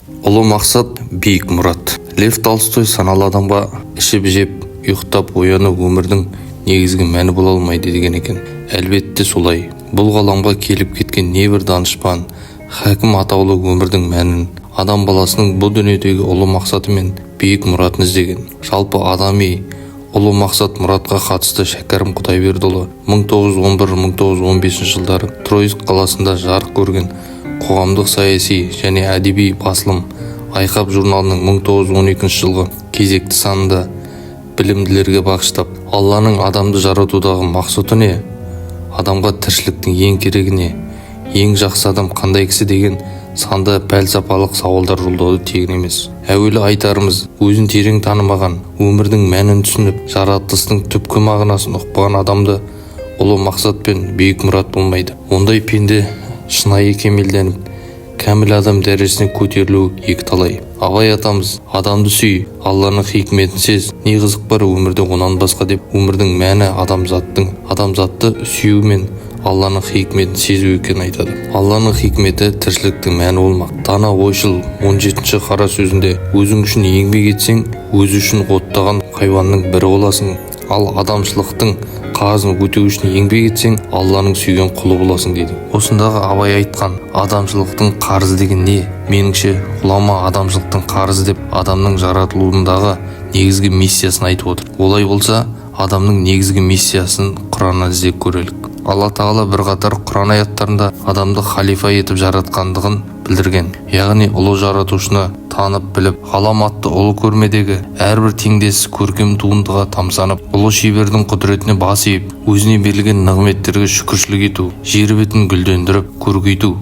Ұлы мақсат, биік мұрат. Лев Толстой саналы адамға ішіп-жеп, ұйықтап ояну өмірдің негізгі мәні бола алмайды деген екен. Әлбетте солай. Бұл ғаламға келіп кеткен небір данышпан, хәкім атаулы өмірдің мәнін, адам баласының бұл дүниедегі ұлы мақсаты мен биік мұратын іздеген. Жалпы адами ұлы мақсат мұратқа қатысты Шәкәрім Құдайбердіұлы 1911-1915 жылдары Троицк қаласында жарық көрген қоғамдық саяси және әдеби басылым Айқап журналының 1912 жылғы кезекті санында білімділерге бағыштап, Алланың адамды жаратудағы мақсаты не? Адамға тіршіліктің ең керегі не? Ең жақсы адам қандай кісі деген санда пәлсапалық сауалдар жолдауды тегін емес. Әуелі айтарымыз, өзін терең танымаған, өмірдің мәнін түсініп, жаратылыстың түпкі мағынасын ұқпаған адамды ұлы мақсат пен биік мұрат болмайды. Ондай пенде шынайы кемелденіп, кәміл адам дәрежесіне көтерілуі екіталай. Абай атамыз, адамды сүй, Алланың хикметін сез, не қызық бар өмірде онан басқа деп, өмірдің мәні адамзатты сүю мен Алланың хикметін сезу екенін айтады. Алланың хикметі тіршіліктің мәні болмақ. Дана ойшыл 17-ші қара сөзінде, өзің үшін еңбек етсең, өзі үшін оттаған хайуанның бірі боласың. Ал адамшылықтың қарызын өтеу үшін еңбек етсең, Алланың сүйген құлы боласың дейді. Осындағы Абай айтқан адамшылықтың қарызы деген не? Меніңше, ғұлама адамшылықтың қарызы деп адамның жаратылуындағы негізгі миссиясын айтып отыр. Олай болса, адамның негізгі миссиясын Құраннан іздеп көрелік. Алла Тағала бірқатар Құран аяттарында адамды халифа етіп жаратқандығын білдірген. Яғни ұлы жаратушыны танып біліп, ғалам атты ұлы көрмедегі әрбір теңдесі көркем туындыға тамсанып, ұлы шебердің құдіретіне бас иіп, өзіне берілген нығметтерге шүкіршілік ету, жер бетін гүлдендіріп, көркейту.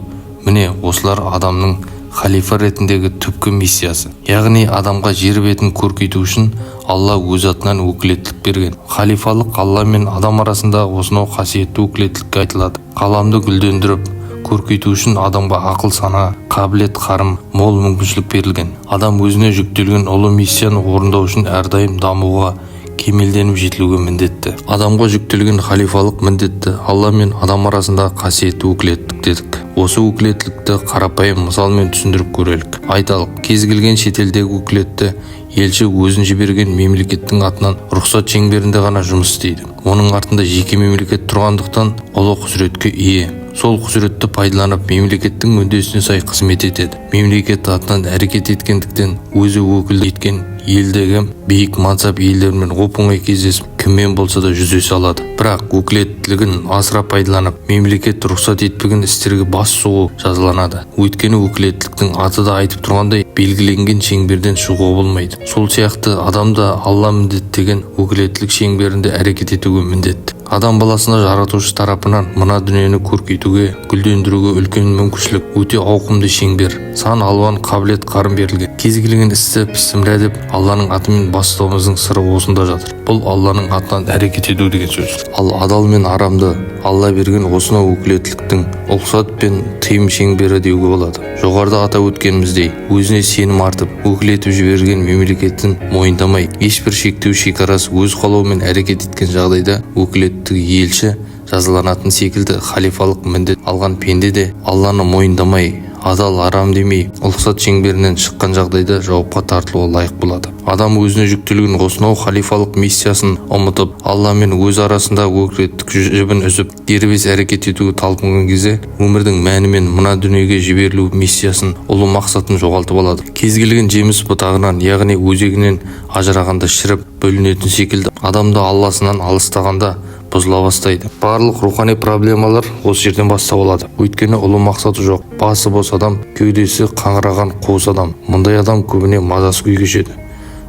Міне осылар адамның халифа ретіндегі түпкі миссиясы. Яғни адамға жер бетін көркейту үшін Алла өз атынан өкілеттік берген. Халифалық Алла мен адам арасында осынау қасиетті өкілеттікке айтылады. Ғаламды гүлдендіріп, көркейту үшін адамға ақыл сана, қабілет қарым, мол мүмкіншілік берілген. Адам өзіне жүктелген ұлы миссияны орындау үшін әрдайым дамуға, кемелденіп жетілуге міндетті. Адамға жүктелген халифалық міндетті Алла мен адам арасында қасиетті өкілеттік дедік. Осы өкілеттікті қарапайым мысалмен түсіндіріп көрелік. Айталық, кез келген шетелдегі өкілетті елші өзін жіберген мемлекеттің атынан рұқсат шеңберінде ғана жұмыс істейді. Оның артында жеке мемлекет тұрғандықтан ұлы құзыретке ие. Сол құзыретті пайдаланып мемлекеттің мүддесіне сай қызмет етеді. Мемлекет атынан әрекет еткендіктен өзі өкілдік еткен елдегі биік мансап елдермен оп-оңай кездесіп, кіммен болса да жүздесе алады. Бірақ өкілеттілігін асыра пайдаланып, мемлекет рұқсат етпеген істерге бас сұғу жазаланады. Өйткені өкілеттіліктің аты да айтып тұрғандай, белгіленген шеңберден шығуға болмайды. Сол сияқты адам да Алла міндеттеген өкілеттілік шеңберінде әрекет етуге міндетті. Адам баласына жаратушы тарапынан мына дүниені көркейтуге, гүлдендіруге үлкен мүмкіншілік, өте ауқымды шеңбер, сан алуан қабілет қарым берілген. Кез келген істі бісміллә деп Алланың атымен бастауымыздың сыры осында жатыр. Бұл Алланың атынан әрекет ету деген сөз. Ал адал мен арамды Алла берген осынау өкілеттіліктің ұлқсат пен тыйым шеңбері деуге болады. Жоғарыда атап өткеніміздей, өзіне сенім артып, өкіл етіп жіберген мемлекеттің мойындамай, ешбір шектеу шекарасы өз қалауымен әрекет еткен жағдайда өкілеттігі елші жазаланатын секілді, халифалық міндет алған пенде де Алланы мойындамай, адал арам демей, ұлқсат шеңберінен шыққан жағдайда жауапқа тартылуға лайық болады. Адам өзіне жүктелген осынау халифалық миссиясын ұмытып, Алла мен өз арасында өкілеттік жібін үзіп, дербес әрекет етуге талпынған кезде өмірдің мәні мен мына дүниеге жіберілу миссиясын, ұлы мақсатын жоғалтып алады. Кез келген жеміс бұтағынан, яғни өзегінен ажырағанда шіріп бөлінетін секілді, адамды Алласынан алыстағанда бұзыла бастайды. Барлық рухани проблемалар осы жерден бастау алады. Өйткені ұлы мақсаты жоқ. Басы бос адам, кеудесі қаңыраған қуыс адам. Мұндай адам көбіне мазасы күй кешеді.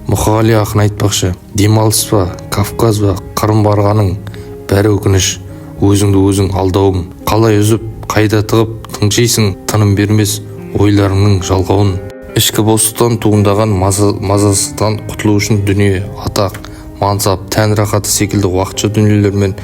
Мұқағали ақын айтпақшы, демалыс па, Кавказ ба, Қырым барғаның бәрі өкініш, өзіңді өзің алдауың. Қалай үзіп, қайда тығып, тыңшисың, тыным бермес ойларыңның жалғауын. Ішкі бостықтан туындаған мазасыздан құтылу үшін дүние, атақ, мансап, тән рахаты секілді уақытша дүниелермен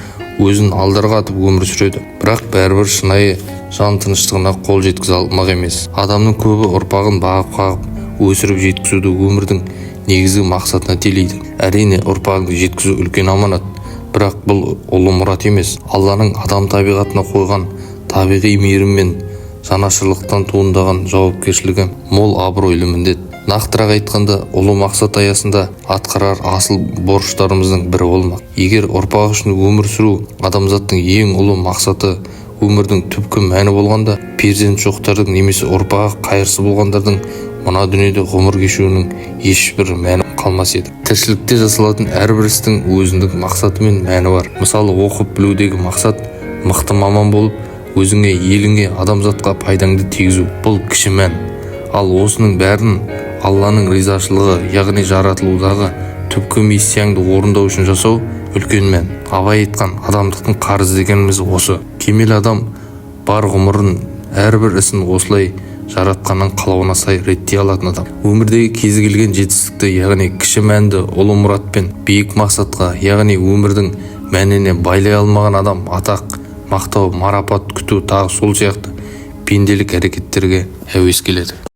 өзін алдарға атып өмір сүреді. Бірақ бәрібір шынайы жан тыныштығына қол жеткізе алмақ емес. Адамның көбі ұрпағын бағып-қағып, өсіріп жеткізуді өмірдің негізгі мақсатына телейді. Әрине, ұрпағыңды жеткізу үлкен аманат, бірақ бұл ұлы мұрат емес. Алланың адам табиғатына қойған табиғи мейірім мен жанашырлықтан туындаған жауапкершілігі мол абыройлы міндет. Нақтырақ айтқанда, ұлы мақсат аясында атқарар асыл борыштарымыздың бірі болмақ. Егер ұрпақ үшін өмір сүру адамзаттың ең ұлы мақсаты, өмірдің түпкі мәні болғанда, перзент жоқтардың немесе ұрпағы қайырсы болғандардың мына дүниеде ғұмыр кешуінің ешбір мәні қалмас еді. Тіршілікте жасалатын әрбір істің өзіндік мақсаты мен мәні бар. Мысалы, оқып білудегі мақсат мықты маман болып, өзіңе, еліңе, адамзатқа пайдаңды тигізу. Бұл кіші мән. Ал осының бәрін Алланың ризашылығы, яғни жаратылудағы түпкі миссияңды орындау үшін жасау үлкен мән. Абай айтқан адамдықтың қарызы дегеніміз осы. Кемел адам бар ғұмырын, әрбір ісін осылай жаратқанның қалауына сай реттей алатын адам. Өмірдегі кез келген жетістікті, яғни кіші мәнді ұлы мұрат пен биік мақсатқа, яғни өмірдің мәніне байлай алмаған адам атақ, мақтау, марапат күту тағы сол сияқты пенделік әрекеттерге әуес келеді.